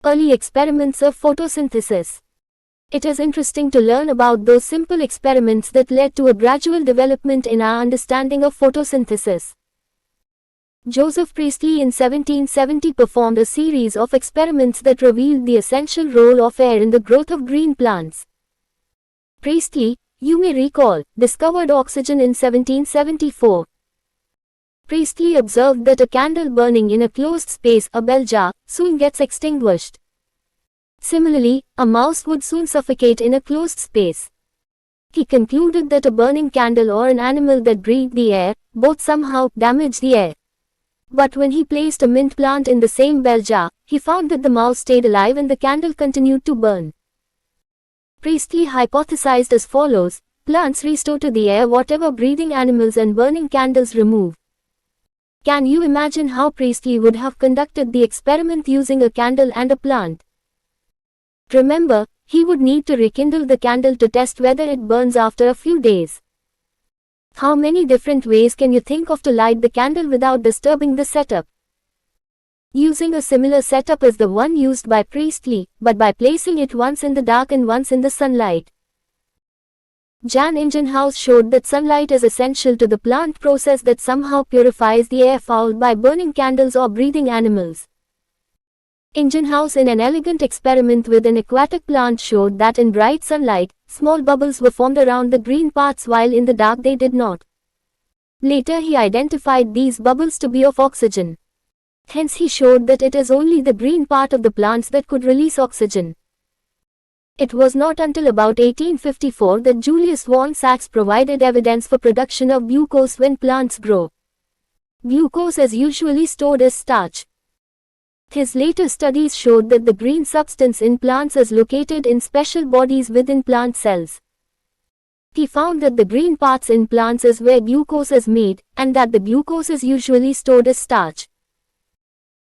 early experiments of photosynthesis. It is interesting to learn about those simple experiments that led to a gradual development in our understanding of photosynthesis. Joseph Priestley in 1770 performed a series of experiments that revealed the essential role of air in the growth of green plants. Priestley, you may recall, discovered oxygen in 1774. Priestley observed that a candle burning in a closed space, a bell jar, soon gets extinguished. Similarly, a mouse would soon suffocate in a closed space. He concluded that a burning candle or an animal that breathed the air, both somehow damaged the air. But when he placed a mint plant in the same bell jar, he found that the mouse stayed alive and the candle continued to burn. Priestley hypothesized as follows: plants restore to the air whatever breathing animals and burning candles remove. Can you imagine how Priestley would have conducted the experiment using a candle and a plant? Remember, he would need to rekindle the candle to test whether it burns after a few days. How many different ways can you think of to light the candle without disturbing the setup? Using a similar setup as the one used by Priestley, but by placing it once in the dark and once in the sunlight. Jan Ingenhousz showed that sunlight is essential to the plant process that somehow purifies the air fouled by burning candles or breathing animals. Ingenhousz in an elegant experiment with an aquatic plant showed that in bright sunlight, small bubbles were formed around the green parts while in the dark they did not. Later he identified these bubbles to be of oxygen. Hence he showed that it is only the green part of the plants that could release oxygen. It was not until about 1854 that Julius von Sachs provided evidence for production of glucose when plants grow. Glucose is usually stored as starch. His later studies showed that the green substance in plants is located in special bodies within plant cells. He found that the green parts in plants is where glucose is made, and that the glucose is usually stored as starch.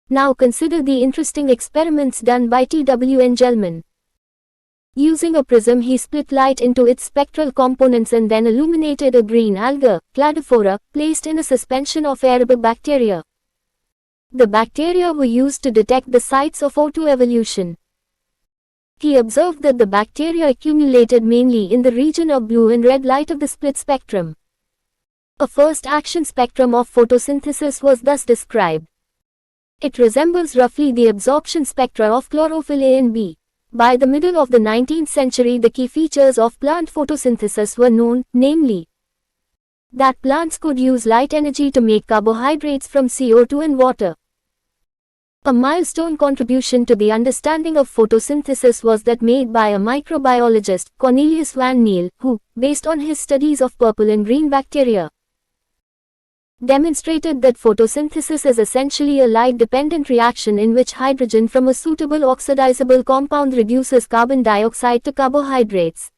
Now consider the interesting experiments done by T.W. Engelmann. Using a prism he split light into its spectral components and then illuminated a green alga, Cladophora, placed in a suspension of Arabidopsis. The bacteria were used to detect the sites of O2 evolution. He observed that the bacteria accumulated mainly in the region of blue and red light of the split spectrum. A first action spectrum of photosynthesis was thus described. It resembles roughly the absorption spectra of chlorophyll A and B. By the middle of the 19th century, the key features of plant photosynthesis were known, namely, that plants could use light energy to make carbohydrates from CO2 and water. A milestone contribution to the understanding of photosynthesis was that made by a microbiologist, Cornelius van Niel, who, based on his studies of purple and green bacteria, demonstrated that photosynthesis is essentially a light-dependent reaction in which hydrogen from a suitable oxidizable compound reduces carbon dioxide to carbohydrates.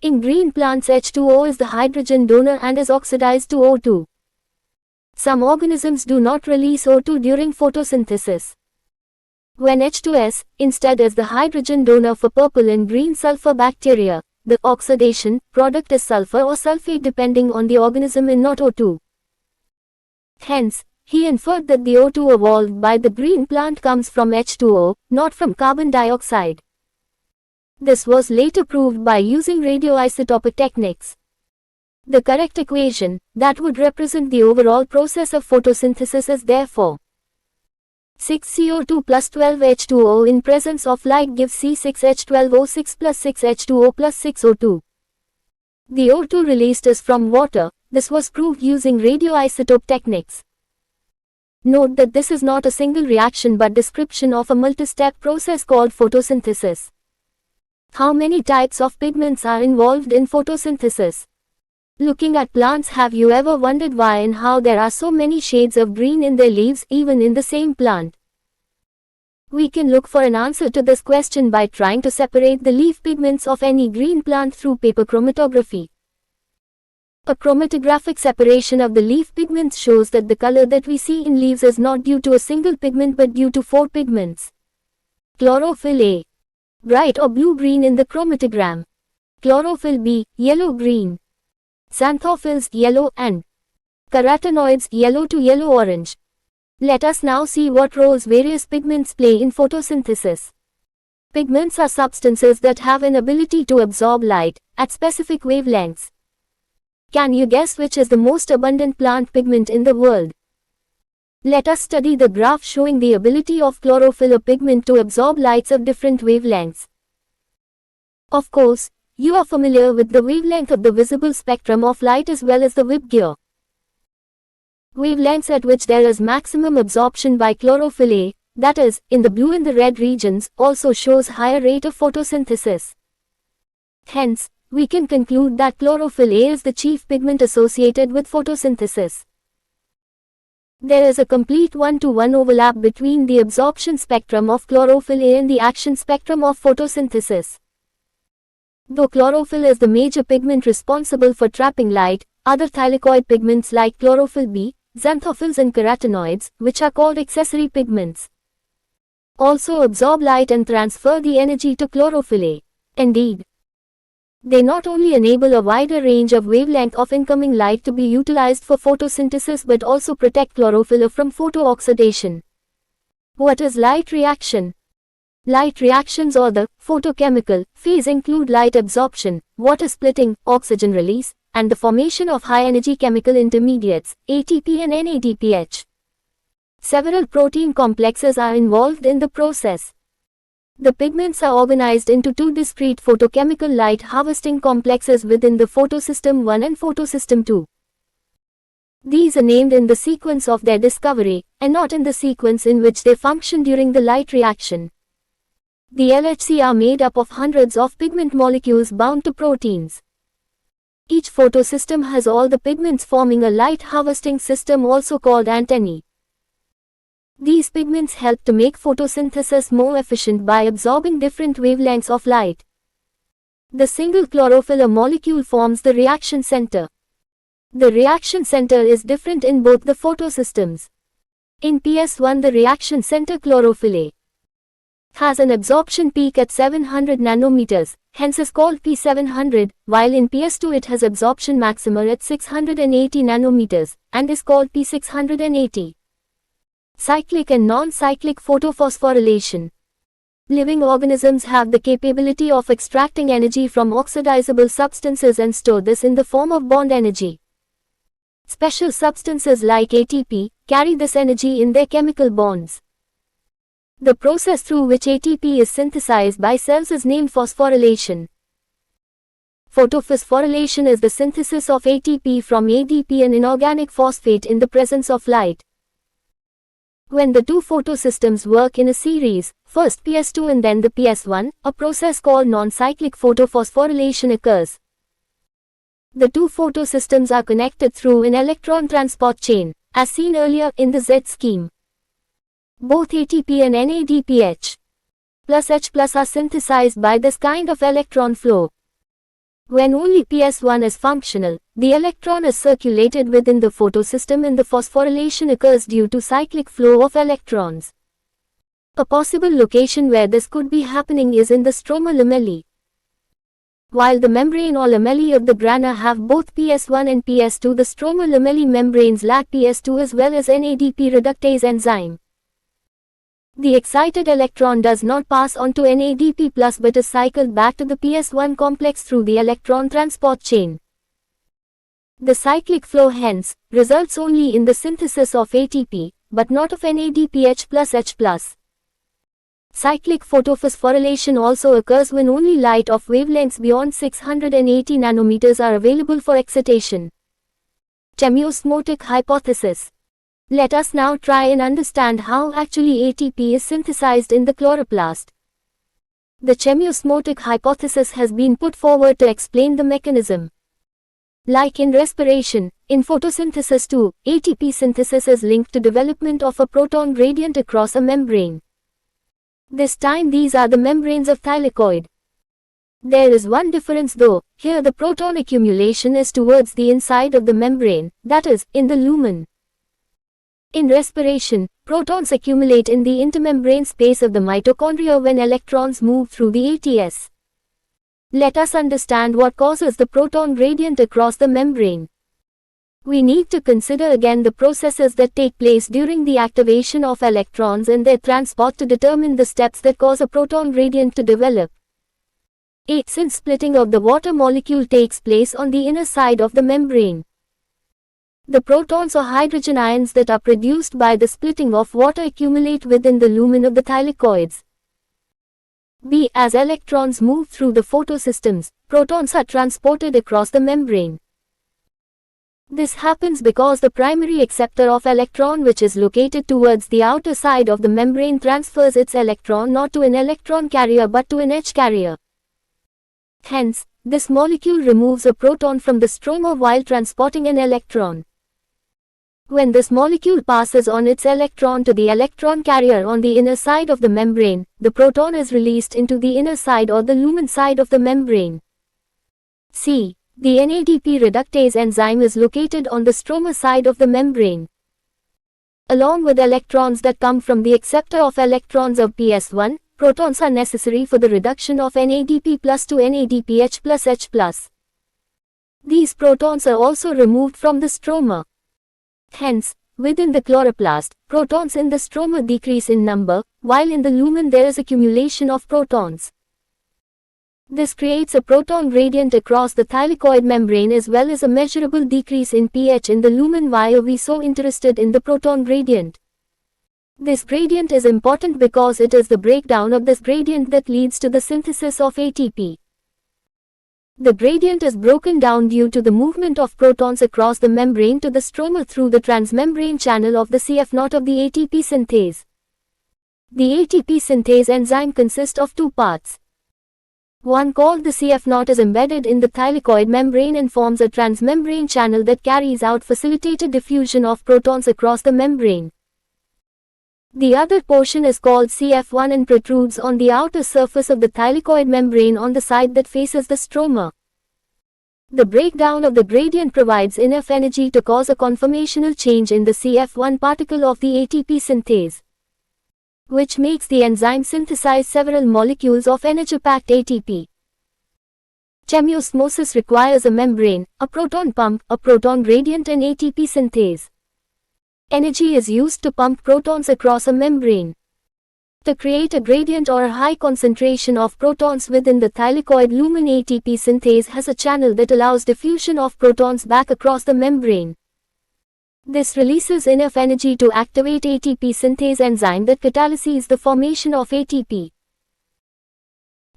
In green plants, H2O is the hydrogen donor and is oxidized to O2. Some organisms do not release O2 during photosynthesis. When H2S, instead, is the hydrogen donor for purple and green sulfur bacteria, the oxidation product is sulfur or sulfate depending on the organism and not O2. Hence, he inferred that the O2 evolved by the green plant comes from H2O, not from carbon dioxide. This was later proved by using radioisotopic techniques. The correct equation, that would represent the overall process of photosynthesis, is therefore 6CO2 plus 12H2O in presence of light gives C6H12O6 plus 6H2O plus 6O2. The O2 released is from water. This was proved using radioisotope techniques. Note that this is not a single reaction but description of a multi-step process called photosynthesis. How many types of pigments are involved in photosynthesis? Looking at plants, have you ever wondered why and how there are so many shades of green in their leaves even in the same plant? We can look for an answer to this question by trying to separate the leaf pigments of any green plant through paper chromatography. A chromatographic separation of the leaf pigments shows that the color that we see in leaves is not due to a single pigment but due to 4 pigments. Chlorophyll A, bright or blue-green in the chromatogram. Chlorophyll B, yellow-green. Xanthophylls, yellow, and carotenoids, yellow to yellow-orange. Let us now see what roles various pigments play in photosynthesis. Pigments are substances that have an ability to absorb light at specific wavelengths. Can you guess which is the most abundant plant pigment in the world? Let us study the graph showing the ability of chlorophyll, a pigment, to absorb lights of different wavelengths. Of course, you are familiar with the wavelength of the visible spectrum of light as well as the Wipp-Gear. Wavelengths at which there is maximum absorption by chlorophyll A, that is, in the blue and the red regions, also shows higher rate of photosynthesis. Hence, we can conclude that chlorophyll A is the chief pigment associated with photosynthesis. There is a complete one-to-one overlap between the absorption spectrum of chlorophyll A and the action spectrum of photosynthesis. Though chlorophyll is the major pigment responsible for trapping light, other thylakoid pigments like chlorophyll B, xanthophylls and carotenoids, which are called accessory pigments, also absorb light and transfer the energy to chlorophyll A. Indeed, they not only enable a wider range of wavelength of incoming light to be utilized for photosynthesis but also protect chlorophyll from photooxidation. What is light reaction? Light reactions or the photochemical phase include light absorption, water splitting, oxygen release, and the formation of high-energy chemical intermediates, ATP and NADPH. Several protein complexes are involved in the process. The pigments are organized into two discrete photochemical light harvesting complexes within the photosystem 1 and photosystem 2. These are named in the sequence of their discovery, and not in the sequence in which they function during the light reaction. The LHC are made up of hundreds of pigment molecules bound to proteins. Each photosystem has all the pigments forming a light harvesting system, also called antennae. These pigments help to make photosynthesis more efficient by absorbing different wavelengths of light. The single chlorophyll molecule forms the reaction center. The reaction center is different in both the photosystems. In PS1, the reaction center chlorophyll A has an absorption peak at 700 nanometers, hence is called P700, while in PS2 it has absorption maxima at 680 nanometers, and is called P680. Cyclic and non-cyclic photophosphorylation. Living organisms have the capability of extracting energy from oxidizable substances and store this in the form of bond energy. Special substances like ATP carry this energy in their chemical bonds. The process through which ATP is synthesized by cells is named phosphorylation. Photophosphorylation is the synthesis of ATP from ADP, an inorganic phosphate, in the presence of light. When the two photosystems work in a series, first PS2 and then the PS1, a process called non-cyclic photophosphorylation occurs. The two photosystems are connected through an electron transport chain, as seen earlier in the Z scheme. Both ATP and NADPH plus H plus are synthesized by this kind of electron flow. When only PS1 is functional, the electron is circulated within the photosystem and the phosphorylation occurs due to cyclic flow of electrons. A possible location where this could be happening is in the stroma lamellae. While the membrane or lamellae of the grana have both PS1 and PS2, the stroma lamellae membranes lack PS2 as well as NADP reductase enzyme. The excited electron does not pass on to NADP+ but is cycled back to the PS1 complex through the electron transport chain. The cyclic flow hence results only in the synthesis of ATP, but not of NADPH plus H+. Cyclic photophosphorylation also occurs when only light of wavelengths beyond 680 nanometers are available for excitation. Chemiosmotic hypothesis. Let us now try and understand how actually ATP is synthesized in the chloroplast. The chemiosmotic hypothesis has been put forward to explain the mechanism. Like in respiration, in photosynthesis too, ATP synthesis is linked to development of a proton gradient across a membrane. This time these are the membranes of thylakoid. There is one difference though, here the proton accumulation is towards the inside of the membrane, that is, in the lumen. In respiration, protons accumulate in the intermembrane space of the mitochondria when electrons move through the ATS. Let us understand what causes the proton gradient across the membrane. We need to consider again the processes that take place during the activation of electrons and their transport to determine the steps that cause a proton gradient to develop. Since splitting of the water molecule takes place on the inner side of the membrane, the protons or hydrogen ions that are produced by the splitting of water accumulate within the lumen of the thylakoids. As electrons move through the photosystems, protons are transported across the membrane. This happens because the primary acceptor of electron, which is located towards the outer side of the membrane, transfers its electron not to an electron carrier but to an H carrier. Hence, this molecule removes a proton from the stroma while transporting an electron. When this molecule passes on its electron to the electron carrier on the inner side of the membrane, the proton is released into the inner side or the lumen side of the membrane. The NADP reductase enzyme is located on the stroma side of the membrane. Along with electrons that come from the acceptor of electrons of PS1, protons are necessary for the reduction of NADP plus to NADPH plus H plus. These protons are also removed from the stroma. Hence, within the chloroplast, protons in the stroma decrease in number, while in the lumen there is accumulation of protons. This creates a proton gradient across the thylakoid membrane as well as a measurable decrease in pH in the lumen. Why are we so interested in the proton gradient? This gradient is important because it is the breakdown of this gradient that leads to the synthesis of ATP. The gradient is broken down due to the movement of protons across the membrane to the stroma through the transmembrane channel of the CF0 of the ATP synthase. The ATP synthase enzyme consists of two parts. One called the CF0 is embedded in the thylakoid membrane and forms a transmembrane channel that carries out facilitated diffusion of protons across the membrane. The other portion is called CF1 and protrudes on the outer surface of the thylakoid membrane on the side that faces the stroma. The breakdown of the gradient provides enough energy to cause a conformational change in the CF1 particle of the ATP synthase, which makes the enzyme synthesize several molecules of energy-packed ATP. Chemiosmosis requires a membrane, a proton pump, a proton gradient and ATP synthase. Energy is used to pump protons across a membrane. To create a gradient or a high concentration of protons within the thylakoid lumen, ATP synthase has a channel that allows diffusion of protons back across the membrane. This releases enough energy to activate ATP synthase enzyme that catalyzes the formation of ATP.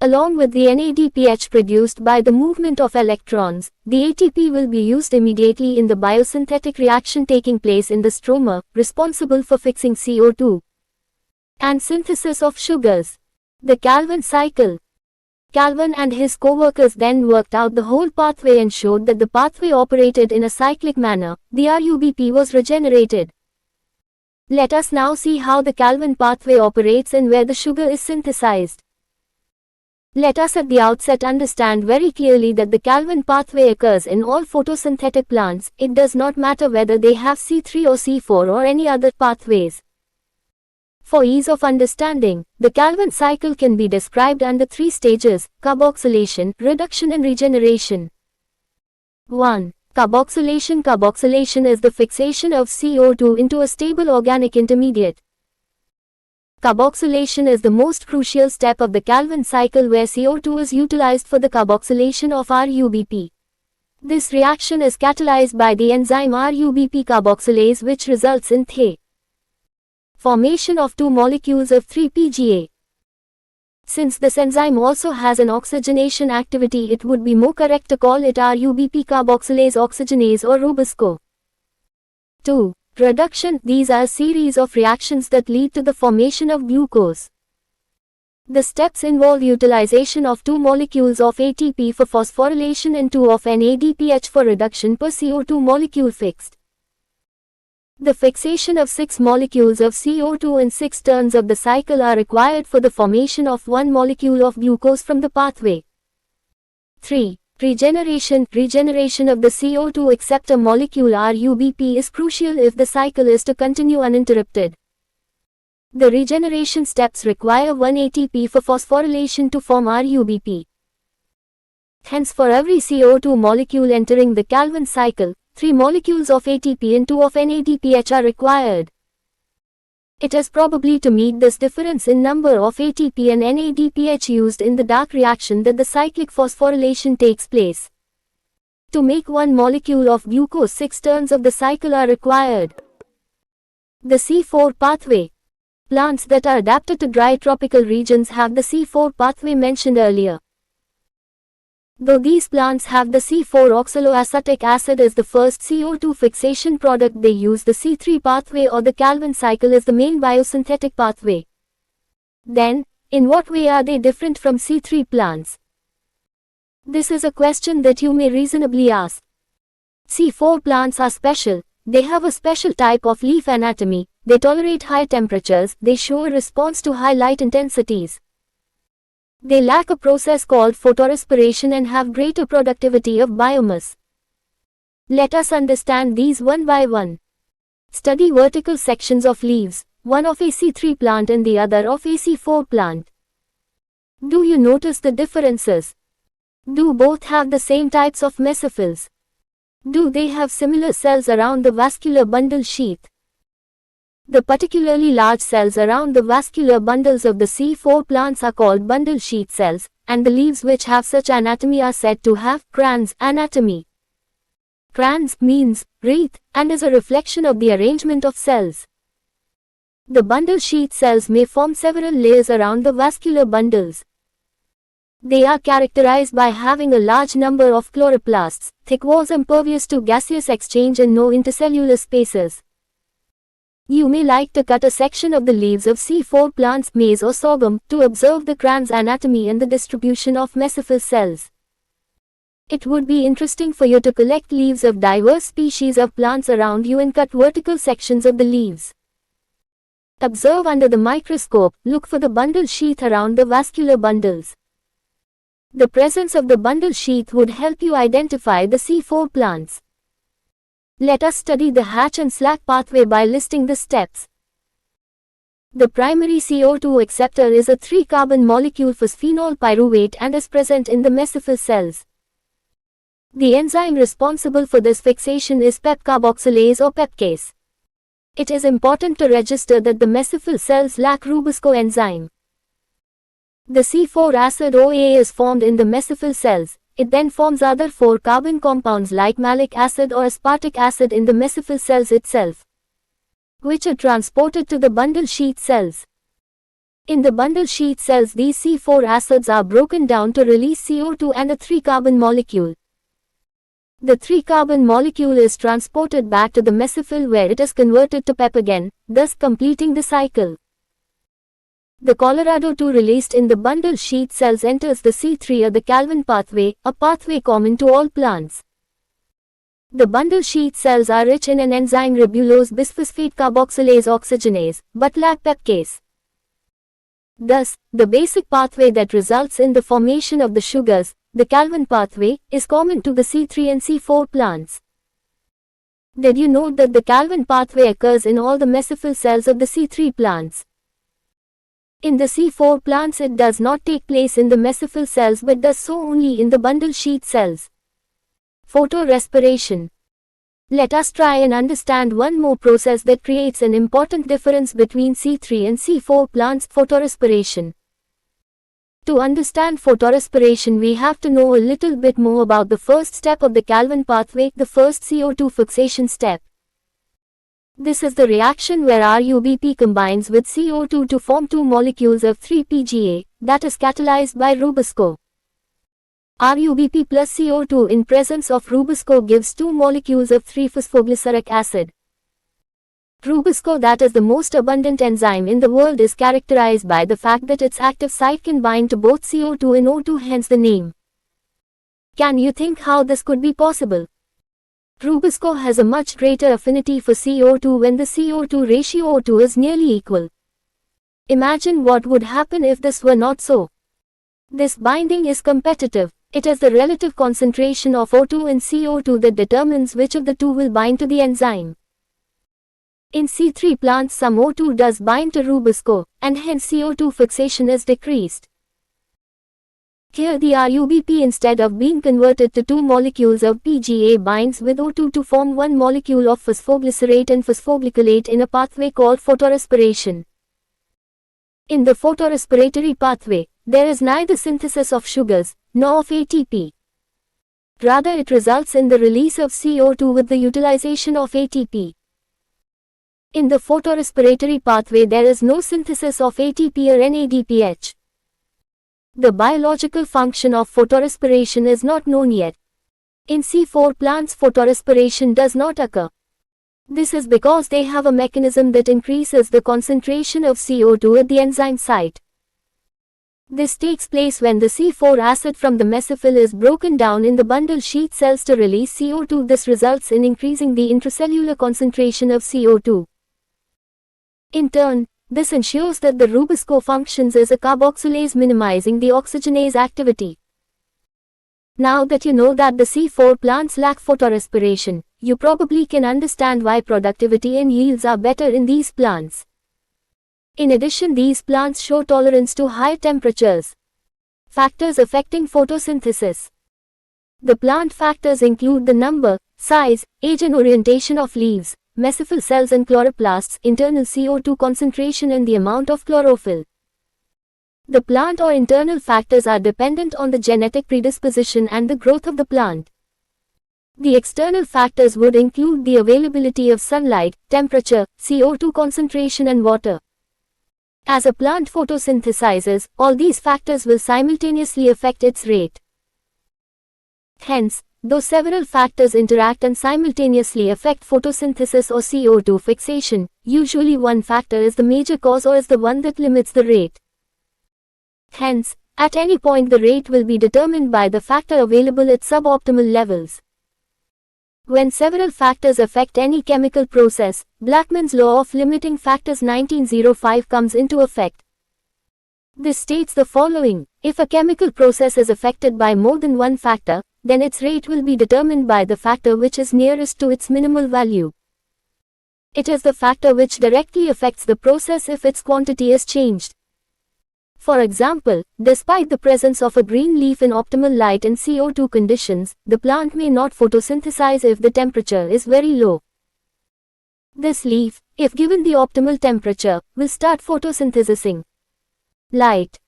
Along with the NADPH produced by the movement of electrons, the ATP will be used immediately in the biosynthetic reaction taking place in the stroma, responsible for fixing CO2 and synthesis of sugars. The Calvin cycle. Calvin and his co-workers then worked out the whole pathway and showed that the pathway operated in a cyclic manner. The RUBP was regenerated. Let us now see how the Calvin pathway operates and where the sugar is synthesized. Let us at the outset understand very clearly that the Calvin pathway occurs in all photosynthetic plants. It does not matter whether they have C3 or C4 or any other pathways. For ease of understanding, the Calvin cycle can be described under three stages: carboxylation, reduction and regeneration. 1. Carboxylation. Carboxylation is the fixation of CO2 into a stable organic intermediate. Carboxylation is the most crucial step of the Calvin cycle where CO2 is utilized for the carboxylation of RUBP. This reaction is catalyzed by the enzyme RUBP carboxylase, which results in the formation of two molecules of 3-PGA. Since this enzyme also has an oxygenation activity, it would be more correct to call it RUBP carboxylase oxygenase or Rubisco. 2. Reduction. These are a series of reactions that lead to the formation of glucose. The steps involve utilization of two molecules of ATP for phosphorylation and two of NADPH for reduction per CO2 molecule fixed. The fixation of 6 molecules of CO2 in 6 turns of the cycle are required for the formation of 1 molecule of glucose from the pathway. 3. Regeneration. Regeneration of the CO2 acceptor molecule RUBP is crucial if the cycle is to continue uninterrupted. The regeneration steps require 1 ATP for phosphorylation to form RUBP. Hence, for every CO2 molecule entering the Calvin cycle, 3 molecules of ATP and 2 of NADPH are required. It is probably to meet this difference in number of ATP and NADPH used in the dark reaction that the cyclic phosphorylation takes place. To make one molecule of glucose, 6 turns of the cycle are required. The C4 pathway. Plants that are adapted to dry tropical regions have the C4 pathway mentioned earlier. Though these plants have the C4 oxaloacetic acid as the first CO2 fixation product, they use the C3 pathway or the Calvin cycle as the main biosynthetic pathway. Then, in what way are they different from C3 plants? This is a question that you may reasonably ask. C4 plants are special. They have a special type of leaf anatomy, they tolerate high temperatures, they show a response to high light intensities. They lack a process called photorespiration and have greater productivity of biomass. Let us understand these one by one. Study vertical sections of leaves, one of a C3 plant and the other of a C4 plant. Do you notice the differences? Do both have the same types of mesophils? Do they have similar cells around the vascular bundle sheath? The particularly large cells around the vascular bundles of the C4 plants are called bundle sheath cells, and the leaves which have such anatomy are said to have crans anatomy. Crans means wreath and is a reflection of the arrangement of cells. The bundle sheath cells may form several layers around the vascular bundles. They are characterized by having a large number of chloroplasts, thick walls impervious to gaseous exchange and no intercellular spaces. You may like to cut a section of the leaves of C4 plants, maize or sorghum, to observe the crans anatomy and the distribution of mesophil cells. It would be interesting for you to collect leaves of diverse species of plants around you and cut vertical sections of the leaves. Observe under the microscope, look for the bundle sheath around the vascular bundles. The presence of the bundle sheath would help you identify the C4 plants. Let us study the Hatch and Slack pathway by listing the steps. The primary CO2 acceptor is a 3-carbon molecule phosphenol pyruvate and is present in the mesophil cells. The enzyme responsible for this fixation is pepcarboxylase or pepcase. It is important to register that the mesophil cells lack Rubisco enzyme. The C4 acid OA is formed in the mesophil cells. It then forms other 4-carbon compounds like malic acid or aspartic acid in the mesophil cells itself, which are transported to the bundle sheath cells. In the bundle sheath cells, these C4 acids are broken down to release CO2 and a 3-carbon molecule. The 3-carbon molecule is transported back to the mesophil where it is converted to PEP again, thus completing the cycle. The Colorado-2 released in the bundle sheath cells enters the C3 or the Calvin pathway, a pathway common to all plants. The bundle sheath cells are rich in an enzyme ribulose bisphosphate carboxylase oxygenase, but lack pepcase. Thus, the basic pathway that results in the formation of the sugars, the Calvin pathway, is common to the C3 and C4 plants. Did you note that the Calvin pathway occurs in all the mesophil cells of the C3 plants? In the C4 plants it does not take place in the mesophil cells but does so only in the bundle sheath cells. Photorespiration. Let us try and understand one more process that creates an important difference between C3 and C4 plants, photorespiration. To understand photorespiration we have to know a little bit more about the first step of the Calvin pathway, the first CO2 fixation step. This is the reaction where RUBP combines with CO2 to form 2 molecules of 3-PGA, that is catalyzed by Rubisco. RUBP plus CO2 in presence of Rubisco gives 2 molecules of 3-phosphoglyceric acid. Rubisco, that is the most abundant enzyme in the world, is characterized by the fact that its active site can bind to both CO2 and O2, hence the name. Can you think how this could be possible? Rubisco has a much greater affinity for CO2 when the CO2 ratio O2 is nearly equal. Imagine what would happen if this were not so. This binding is competitive. It is the relative concentration of O2 and CO2 that determines which of the two will bind to the enzyme. In C3 plants some O2 does bind to Rubisco, and hence CO2 fixation is decreased. Here the RUBP, instead of being converted to two molecules of PGA, binds with O2 to form one molecule of phosphoglycerate and phosphoglycolate in a pathway called photorespiration. In the photorespiratory pathway, there is neither synthesis of sugars, nor of ATP. Rather, it results in the release of CO2 with the utilization of ATP. In the photorespiratory pathway, there is no synthesis of ATP or NADPH. The biological function of photorespiration is not known yet. In C4 plants, photorespiration does not occur. This is because they have a mechanism that increases the concentration of CO2 at the enzyme site. This takes place when the C4 acid from the mesophyll is broken down in the bundle sheath cells to release CO2. This results in increasing the intracellular concentration of CO2. In turn, this ensures that the Rubisco functions as a carboxylase, minimizing the oxygenase activity. Now that you know that the C4 plants lack photorespiration, you probably can understand why productivity and yields are better in these plants. In addition, these plants show tolerance to higher temperatures. Factors affecting photosynthesis. The plant factors include the number, size, age and orientation of leaves, mesophyll cells and chloroplasts, internal CO2 concentration and the amount of chlorophyll. The plant or internal factors are dependent on the genetic predisposition and the growth of the plant. The external factors would include the availability of sunlight, temperature, CO2 concentration and water. As a plant photosynthesizes, all these factors will simultaneously affect its rate. Hence, though several factors interact and simultaneously affect photosynthesis or CO2 fixation, usually one factor is the major cause or is the one that limits the rate. Hence, at any point the rate will be determined by the factor available at suboptimal levels. When several factors affect any chemical process, Blackman's law of limiting factors 1905 comes into effect. This states the following: if a chemical process is affected by more than one factor, then its rate will be determined by the factor which is nearest to its minimal value. It is the factor which directly affects the process if its quantity is changed. For example, despite the presence of a green leaf in optimal light and CO2 conditions, the plant may not photosynthesize if the temperature is very low. This leaf, if given the optimal temperature, will start photosynthesizing. Light.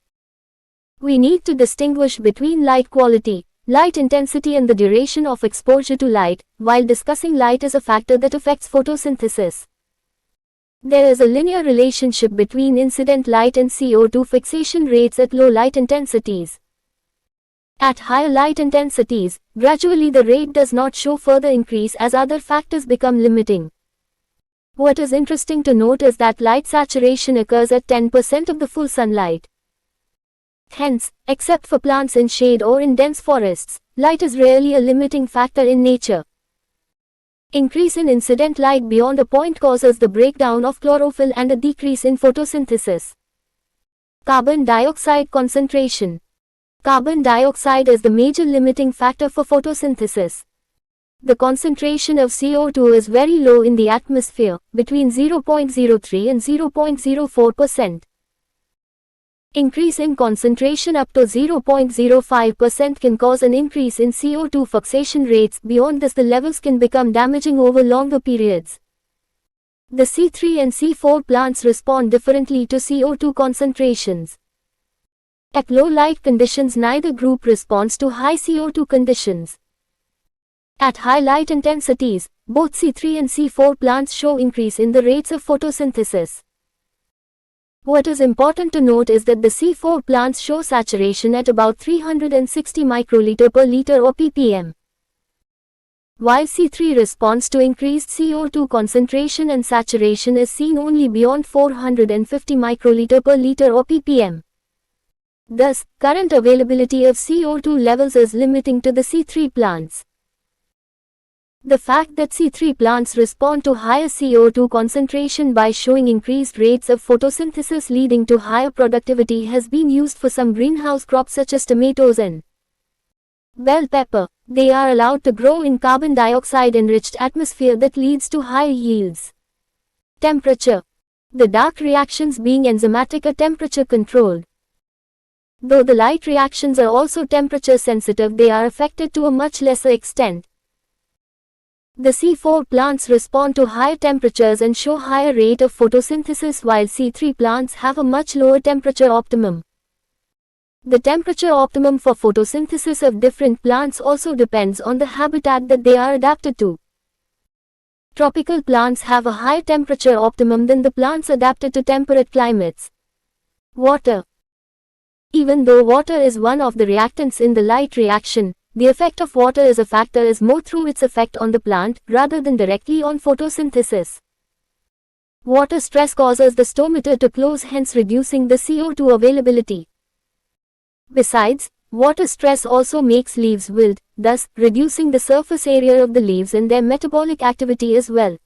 We need to distinguish between light quality, light intensity and the duration of exposure to light, while discussing light as a factor that affects photosynthesis. There is a linear relationship between incident light and CO2 fixation rates at low light intensities. At higher light intensities, gradually the rate does not show further increase as other factors become limiting. What is interesting to note is that light saturation occurs at 10% of the full sunlight. Hence, except for plants in shade or in dense forests, light is rarely a limiting factor in nature. Increase in incident light beyond a point causes the breakdown of chlorophyll and a decrease in photosynthesis. Carbon dioxide concentration. Carbon dioxide is the major limiting factor for photosynthesis. The concentration of CO2 is very low in the atmosphere, between 0.03 and 0.04%. Increase in concentration up to 0.05% can cause an increase in CO2 fixation rates. Beyond this, the levels can become damaging over longer periods. The C3 and C4 plants respond differently to CO2 concentrations. At low light conditions, neither group responds to high CO2 conditions. At high light intensities, both C3 and C4 plants show increase in the rates of photosynthesis. What is important to note is that the C4 plants show saturation at about 360 microliter per liter or ppm. While C3 responds to increased CO2 concentration and saturation is seen only beyond 450 microliter per liter or ppm. Thus, current availability of CO2 levels is limiting to the C3 plants. The fact that C3 plants respond to higher CO2 concentration by showing increased rates of photosynthesis leading to higher productivity has been used for some greenhouse crops such as tomatoes and bell pepper. They are allowed to grow in carbon dioxide-enriched atmosphere that leads to higher yields. Temperature. The dark reactions being enzymatic are temperature controlled. Though the light reactions are also temperature sensitive, they are affected to a much lesser extent. The C4 plants respond to higher temperatures and show higher rate of photosynthesis, while C3 plants have a much lower temperature optimum. The temperature optimum for photosynthesis of different plants also depends on the habitat that they are adapted to. Tropical plants have a higher temperature optimum than the plants adapted to temperate climates. Water. Even though water is one of the reactants in the light reaction, the effect of water as a factor is more through its effect on the plant, rather than directly on photosynthesis. Water stress causes the stomator to close, hence reducing the CO2 availability. Besides, water stress also makes leaves wilt, thus reducing the surface area of the leaves and their metabolic activity as well.